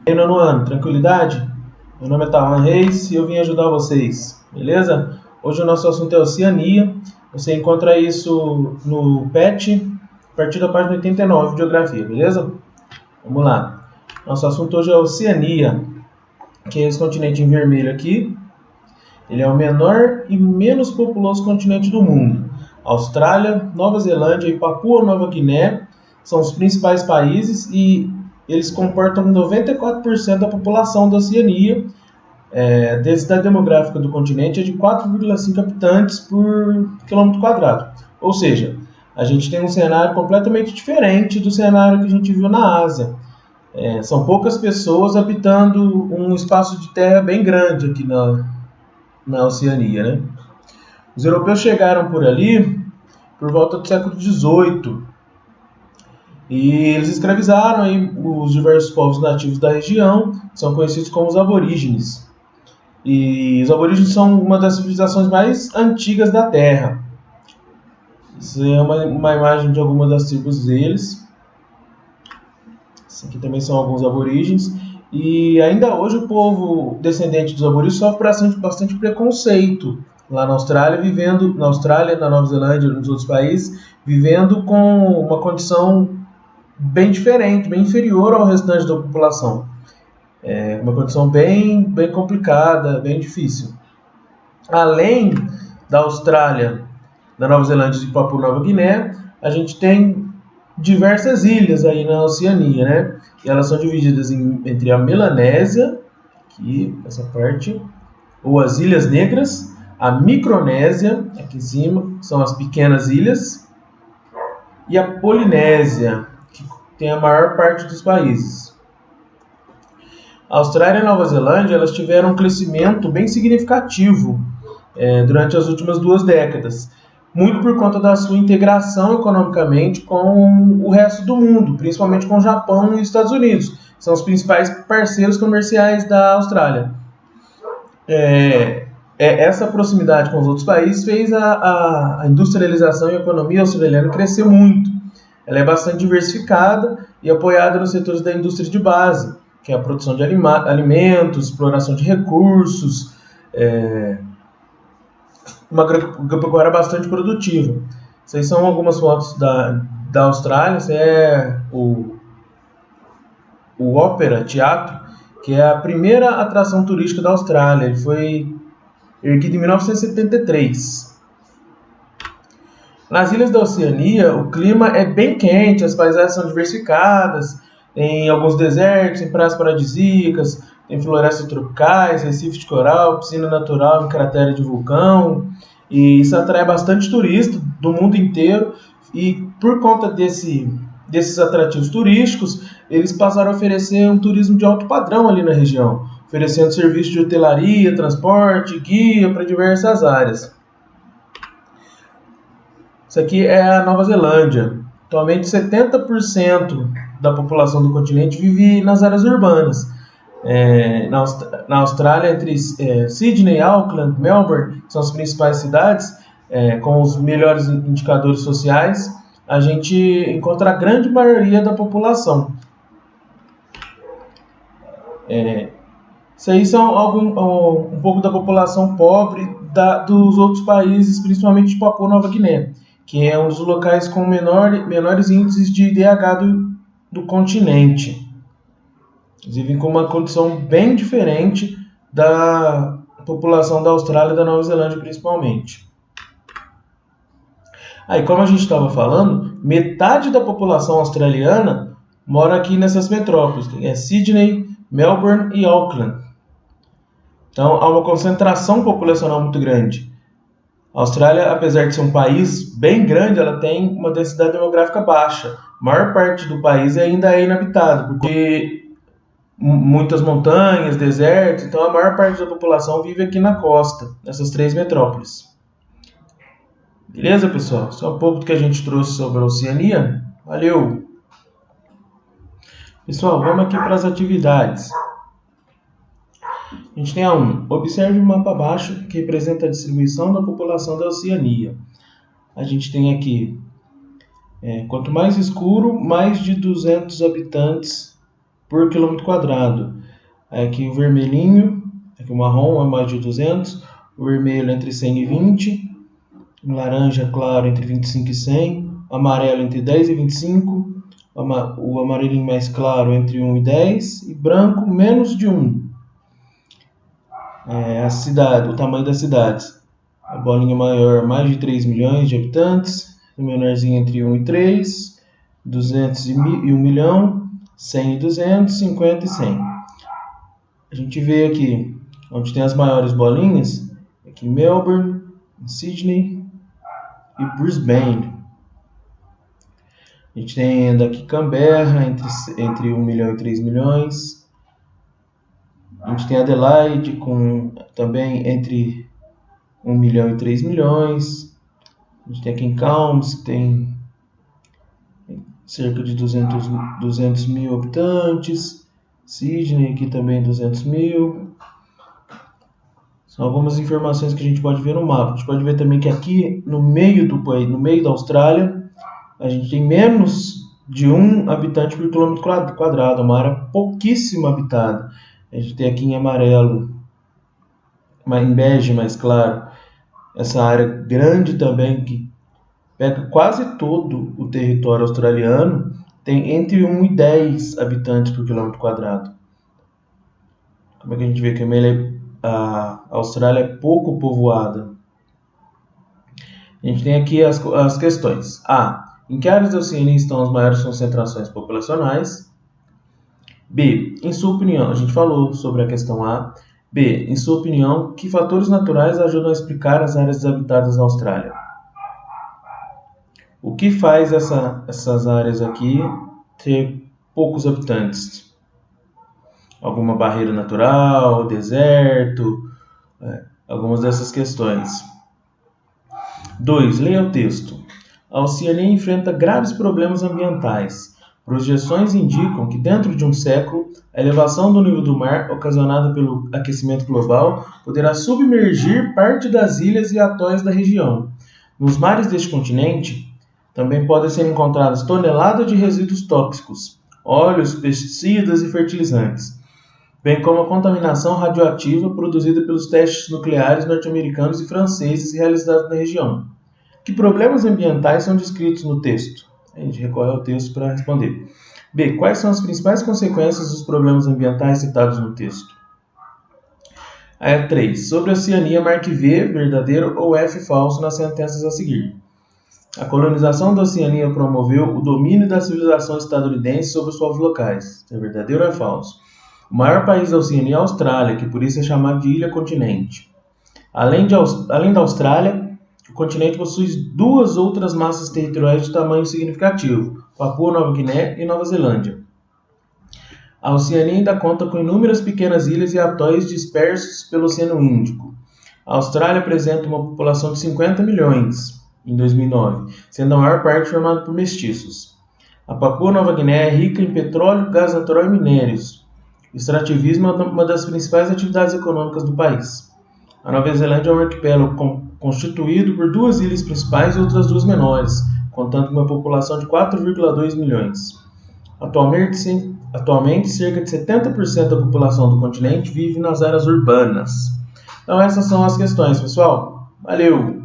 E aí, nono ano, tranquilidade? Meu nome é Tawan Reis e eu vim ajudar vocês, beleza? Hoje o nosso assunto é Oceania. Você encontra isso no PET, a partir da página 89 de Geografia, beleza? Vamos lá. Nosso assunto hoje é Oceania, que é esse continente em vermelho aqui. Ele é o menor e menos populoso continente do mundo. Austrália, Nova Zelândia e Papua Nova Guiné são os principais países e eles comportam 94% da população da Oceania. A densidade demográfica do continente é de 4,5 habitantes por quilômetro quadrado. Ou seja, a gente tem um cenário completamente diferente do cenário que a gente viu na Ásia. São poucas pessoas habitando um espaço de terra bem grande aqui na Oceania, né? Os europeus chegaram por ali por volta do século XVIII e eles escravizaram aí os diversos povos nativos da região, que são conhecidos como os aborígenes. E os aborígenes são uma das civilizações mais antigas da Terra. Isso é uma imagem de algumas das tribos deles. Isso aqui também são alguns aborígenes. E ainda hoje o povo descendente dos aborígenes sofre bastante preconceito lá na Austrália, na Nova Zelândia e nos outros países, vivendo com uma condição bem diferente, bem inferior ao restante da população. É uma condição bem complicada, bem difícil. Além da Austrália, da Nova Zelândia e de Papua Nova Guiné, a gente tem diversas ilhas aí na Oceania, né? E elas são divididas entre a Melanésia, aqui, essa parte, ou as Ilhas Negras, a Micronésia, aqui em cima, são as pequenas ilhas, e a Polinésia, que tem a maior parte dos países. A Austrália e a Nova Zelândia elas tiveram um crescimento bem significativo durante as últimas 2 décadas, muito por conta da sua integração economicamente com o resto do mundo, principalmente com o Japão e os Estados Unidos, que são os principais parceiros comerciais da Austrália. Essa proximidade com os outros países fez a industrialização e a economia australiana crescer muito. Ela é bastante diversificada e apoiada nos setores da indústria de base, que é a produção de alimentos, exploração de recursos, uma agropecuária bastante produtiva. Essas são algumas fotos da Austrália. Esse é o Opera Teatro, que é a primeira atração turística da Austrália. Ele foi erguido em 1973. Nas ilhas da Oceania, o clima é bem quente, as paisagens são diversificadas, tem alguns desertos, tem praias paradisíacas, tem florestas tropicais, recifes de coral, piscina natural em cratera de vulcão, e isso atrai bastante turista do mundo inteiro, e por conta desses atrativos turísticos, eles passaram a oferecer um turismo de alto padrão ali na região, oferecendo serviços de hotelaria, transporte, guia para diversas áreas. Isso aqui é a Nova Zelândia. Atualmente 70% da população do continente vive nas áreas urbanas. Na Austrália, entre Sydney, Auckland, Melbourne, que são as principais cidades, com os melhores indicadores sociais, a gente encontra a grande maioria da população. Isso aí são um pouco da população pobre dos outros países, principalmente de Papua Nova Guiné, que é um dos locais com menores índices de IDH do continente. Eles vivem com uma condição bem diferente da população da Austrália e da Nova Zelândia, principalmente. Aí, como a gente estava falando, metade da população australiana mora aqui nessas metrópoles, que é Sydney, Melbourne e Auckland. Então, há uma concentração populacional muito grande. A Austrália, apesar de ser um país bem grande, ela tem uma densidade demográfica baixa. A maior parte do país ainda é inabitado, porque muitas montanhas, desertos, então a maior parte da população vive aqui na costa, nessas 3 metrópoles. Beleza, pessoal? Isso é um pouco do que a gente trouxe sobre a Oceania. Valeu! Pessoal, vamos aqui para as atividades. A gente tem a 1. Observe o mapa abaixo que representa a distribuição da população da Oceania. A gente tem aqui, quanto mais escuro, mais de 200 habitantes por quilômetro quadrado. Aqui o vermelhinho, aqui o marrom é mais de 200, o vermelho entre 100 e 20, o laranja claro entre 25 e 100, o amarelo entre 10 e 25, o amarelinho mais claro entre 1 e 10 e branco menos de 1. A cidade, o tamanho das cidades. A bolinha maior, mais de 3 milhões de habitantes, o menorzinho entre 1 e 3, 200 e 1 milhão, 100 e 200, 50 e 100. A gente vê aqui, onde tem as maiores bolinhas, aqui em Melbourne, em Sydney e Brisbane. A gente tem ainda aqui Canberra, entre 1 milhão e 3 milhões. A gente tem Adelaide, com também entre 1 milhão e 3 milhões. A gente tem aqui em Cairns, que tem cerca de 200 mil habitantes. Sydney, aqui também 200 mil. São algumas informações que a gente pode ver no mapa. A gente pode ver também que aqui no meio do país, no meio da Austrália, a gente tem menos de 1 habitante por quilômetro quadrado, uma área pouquíssimo habitada. A gente tem aqui em amarelo, em bege mais claro, essa área grande também que pega quase todo o território australiano, tem entre 1 e 10 habitantes por quilômetro quadrado. Como é que a gente vê que a Austrália é pouco povoada? A gente tem aqui as questões. A. Em que áreas da Oceania estão as maiores concentrações populacionais? B. Em sua opinião, a gente falou sobre a questão A. B. Em sua opinião, que fatores naturais ajudam a explicar as áreas desabitadas na Austrália? O que faz essas áreas aqui ter poucos habitantes? Alguma barreira natural, deserto, algumas dessas questões. 2. Leia o texto. A Oceania enfrenta graves problemas ambientais. Projeções indicam que dentro de um século, a elevação do nível do mar, ocasionada pelo aquecimento global, poderá submergir parte das ilhas e atóis da região. Nos mares deste continente, também podem ser encontradas toneladas de resíduos tóxicos, óleos, pesticidas e fertilizantes, bem como a contaminação radioativa produzida pelos testes nucleares norte-americanos e franceses realizados na região. Que problemas ambientais são descritos no texto? A gente recorre ao texto para responder. B. Quais são as principais consequências dos problemas ambientais citados no texto? 3. Sobre a Oceania, marque V, verdadeiro, ou F, falso, nas sentenças a seguir. A colonização da Oceania promoveu o domínio da civilização estadunidense sobre os povos locais. É verdadeiro ou é falso? O maior país da Oceania é a Austrália, que por isso é chamado de ilha-continente. Além da Austrália, o continente possui 2 outras massas territoriais de tamanho significativo, Papua Nova Guiné e Nova Zelândia. A Oceania ainda conta com inúmeras pequenas ilhas e atóis dispersos pelo Oceano Índico. A Austrália apresenta uma população de 50 milhões em 2009, sendo a maior parte formada por mestiços. A Papua Nova Guiné é rica em petróleo, gás natural e minérios. O extrativismo é uma das principais atividades econômicas do país. A Nova Zelândia é um arquipélago constituído por 2 ilhas principais e outras 2 menores, contando com uma população de 4,2 milhões. Atualmente, cerca de 70% da população do continente vive nas áreas urbanas. Então essas são as questões, pessoal. Valeu!